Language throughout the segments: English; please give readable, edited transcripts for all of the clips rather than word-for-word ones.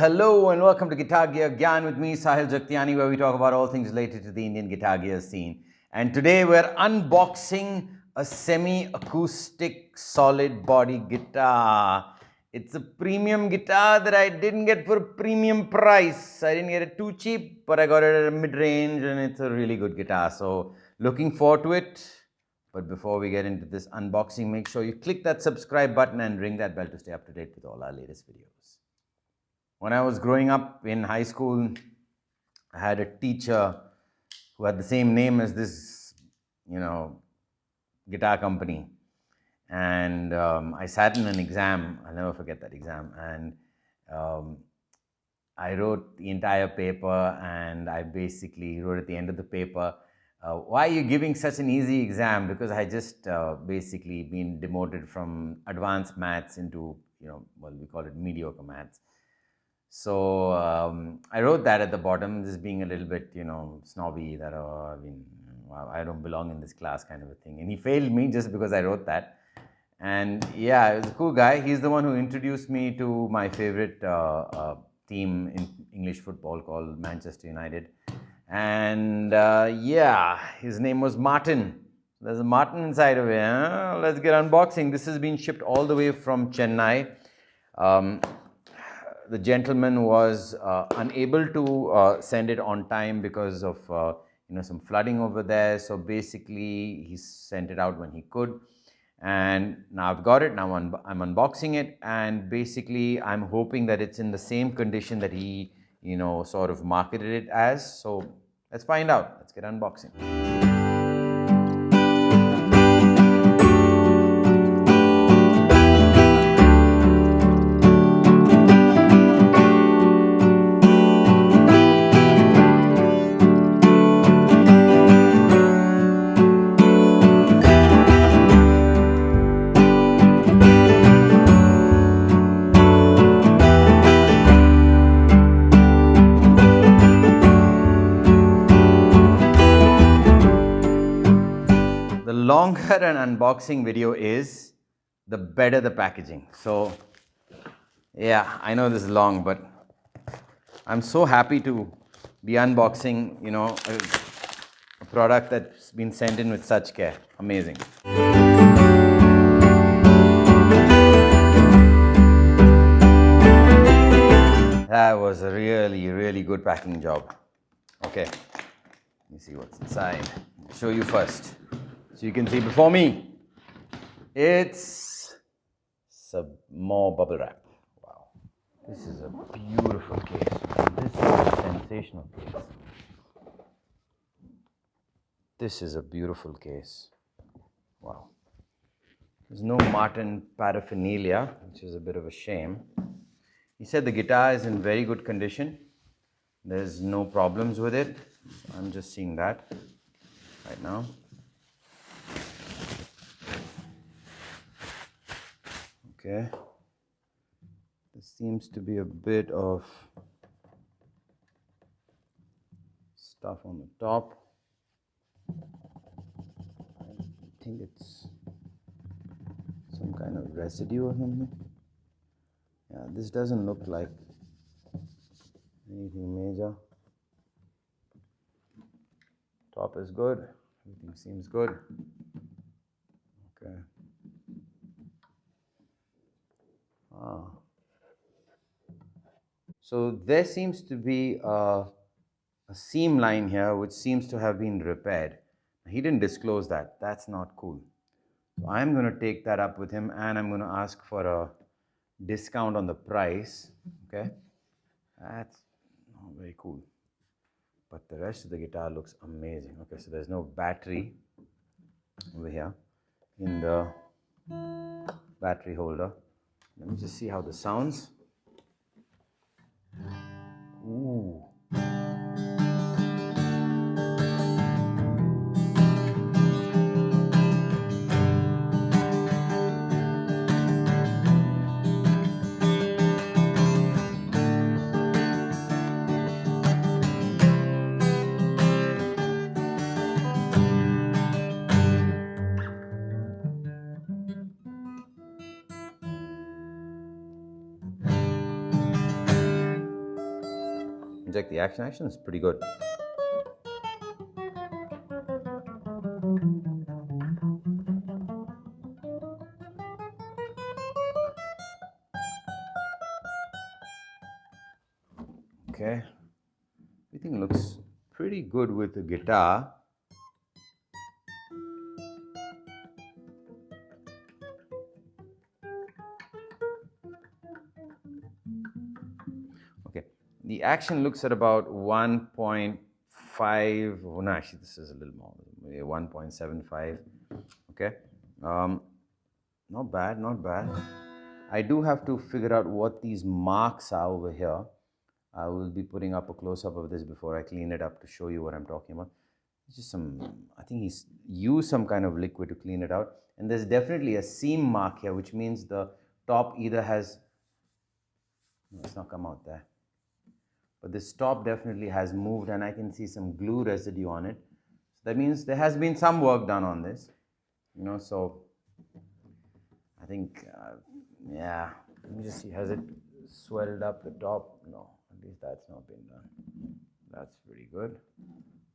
Hello and welcome to Guitar Gear Gyan with me, Sahil Jaktiani, where we talk about all things related to the Indian guitar gear scene. And today we're unboxing a semi-acoustic solid body guitar. It's a premium guitar that I didn't get for a premium price. I didn't get it too cheap, but I got it at a mid-range and it's a really good guitar. So looking forward to it. But before we get into this unboxing, make sure you click that subscribe button and ring that bell to stay up to date with all our latest videos. When I was growing up in high school, I had a teacher who had the same name as this, guitar company. And I sat in an exam. I'll never forget that exam. And I wrote the entire paper, and I basically wrote at the end of the paper, why are you giving such an easy exam? Because I just basically been demoted from advanced maths into, we call it mediocre maths. So I wrote that at the bottom, just being a little bit, snobby, that I don't belong in this class kind of a thing. And he failed me just because I wrote that. And yeah, he was a cool guy. He's the one who introduced me to my favorite team in English football called Manchester United. And his name was Martin. There's a Martin inside of it. Let's get unboxing. This has been shipped all the way from Chennai. The gentleman was unable to send it on time because of some flooding over there. So basically, he sent it out when he could. And now I've got it. Now I'm unboxing it. And basically, I'm hoping that it's in the same condition that he, sort of marketed it as. So let's find out. Let's get unboxing. The longer an unboxing video is, the better the packaging. So yeah, I know this is long, but I'm so happy to be unboxing, a product that's been sent in with such care. Amazing. That was a really, really good packing job. Okay, let me see what's inside. I'll show you first. So you can see before me, it's some more bubble wrap. Wow, this is a beautiful case. This is a sensational case. This is a beautiful case. Wow. There's no Martin paraphernalia, which is a bit of a shame. He said the guitar is in very good condition. There's no problems with it. So I'm just seeing that right now. Okay, there seems to be a bit of stuff on the top. I think it's some kind of residue or something. Yeah, this doesn't look like anything major. Top is good, everything seems good. Okay. So there seems to be a seam line here which seems to have been repaired. He didn't disclose that. That's not cool. So I'm going to take that up with him and I'm going to ask for a discount on the price. Okay, that's not very cool. But the rest of the guitar looks amazing. Okay, so there's no battery over here in the battery holder. Let me just see how this sounds. Ooh. inject the action. Action is pretty good. Okay, everything looks pretty good with the guitar. Okay, the action looks at about 1.5. Oh, no, actually, this is a little more, 1.75. Okay, not bad, not bad. I do have to figure out what these marks are over here. I will be putting up a close-up of this before I clean it up to show you what I'm talking about. It's just I think he's used some kind of liquid to clean it out. And there's definitely a seam mark here, which means the top either has, it's not come out there, but this top definitely has moved, and I can see some glue residue on it. So that means there has been some work done on this, so I think, yeah, let me just see, has it swelled up the top? No, at least that's not been done. That's pretty good.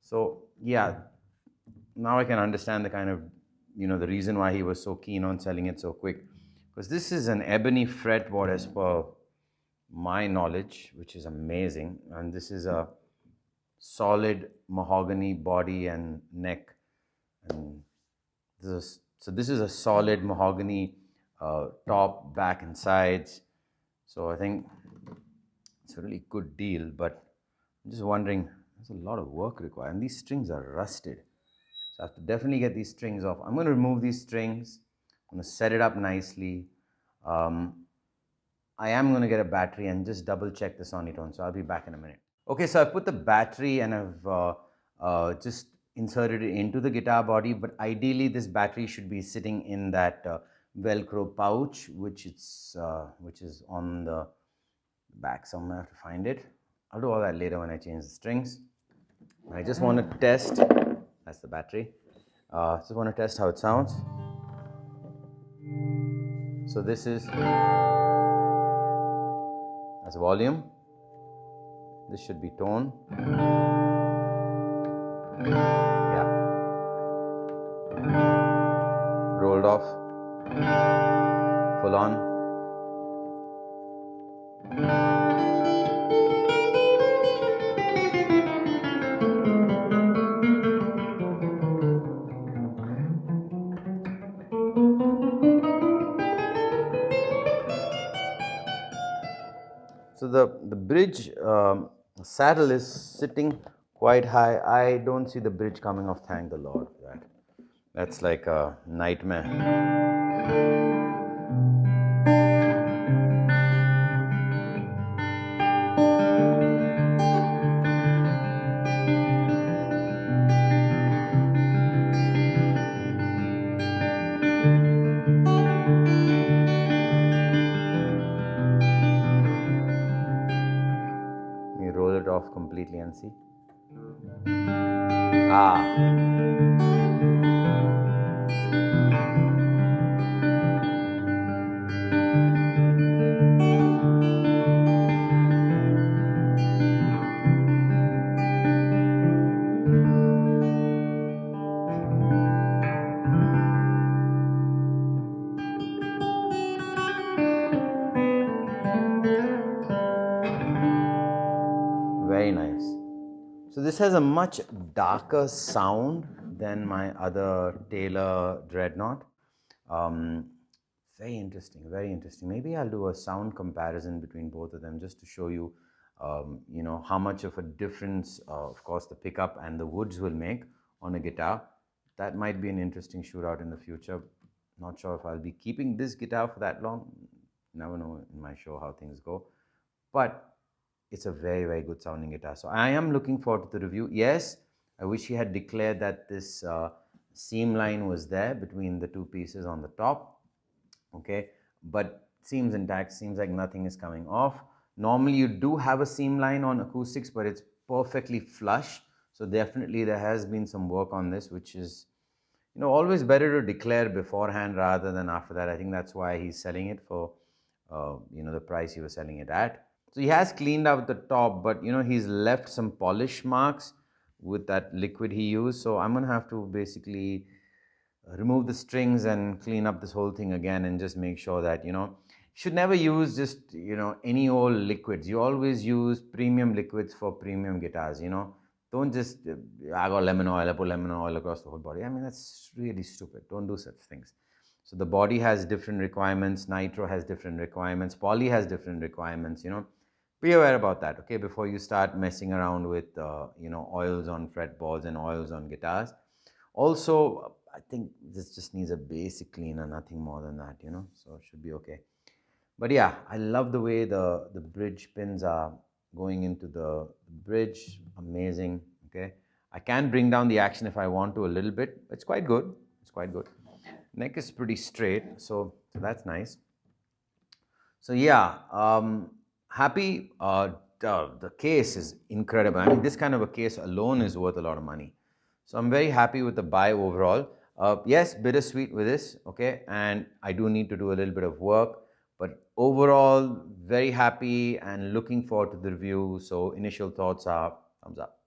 So yeah, now I can understand the kind of, the reason why he was so keen on selling it so quick. Because this is an ebony fretboard as per my knowledge, which is amazing. And this is a solid mahogany body and neck. And this is a solid mahogany top, back and sides. So I think it's a really good deal, but I'm just wondering, there's a lot of work required, and these strings are rusted. So I have to definitely get these strings off. I'm going to remove these strings. I'm going to set it up nicely. I am going to get a battery and just double check the Sonitone, so I'll be back in a minute. Okay, so I've put the battery and I've just inserted it into the guitar body, but ideally this battery should be sitting in that Velcro pouch, which is on the back somewhere. I have to find it. I'll do all that later when I change the strings. I just want to test, that's the battery, just want to test how it sounds. So this is, that's volume, this should be tone, yeah, rolled off, full on. So the bridge saddle is sitting quite high. I don't see the bridge coming off, thank the Lord for that. That's like a nightmare. You roll it off completely and see. Very nice. So this has a much darker sound than my other Taylor Dreadnought. Very interesting, very interesting. Maybe I'll do a sound comparison between both of them just to show you, how much of a difference, of course, the pickup and the woods will make on a guitar. That might be an interesting shootout in the future. Not sure if I'll be keeping this guitar for that long. Never know in my show how things go. But it's a very, very good sounding guitar. So I am looking forward to the review. Yes, I wish he had declared that this seam line was there between the two pieces on the top. Okay, but seems intact, seems like nothing is coming off. Normally you do have a seam line on acoustics, but it's perfectly flush. So definitely there has been some work on this, which is, always better to declare beforehand rather than after that. I think that's why he's selling it for, the price he was selling it at. So he has cleaned up the top, but you know, he's left some polish marks with that liquid he used. So I'm gonna have to basically remove the strings and clean up this whole thing again and just make sure that, you know, you should never use just, you know, any old liquids. You always use premium liquids for premium guitars, you know. Don't just, I got lemon oil, I put lemon oil across the whole body. I mean, that's really stupid. Don't do such things. So the body has different requirements, nitro has different requirements, poly has different requirements, you know. Be aware about that, okay, before you start messing around with, you know, oils on fretboards and oils on guitars. Also, I think this just needs a basic cleaner, nothing more than that, you know, so it should be okay. But yeah, I love the way the bridge pins are going into the bridge. Amazing, okay. I can bring down the action if I want to a little bit. It's quite good. It's quite good. Neck is pretty straight, so that's nice. So yeah, happy. The case is incredible. I mean, this kind of a case alone is worth a lot of money. So I'm very happy with the buy overall. Yes, bittersweet with this, okay, and I do need to do a little bit of work, but overall, very happy and looking forward to the review. So initial thoughts are thumbs up.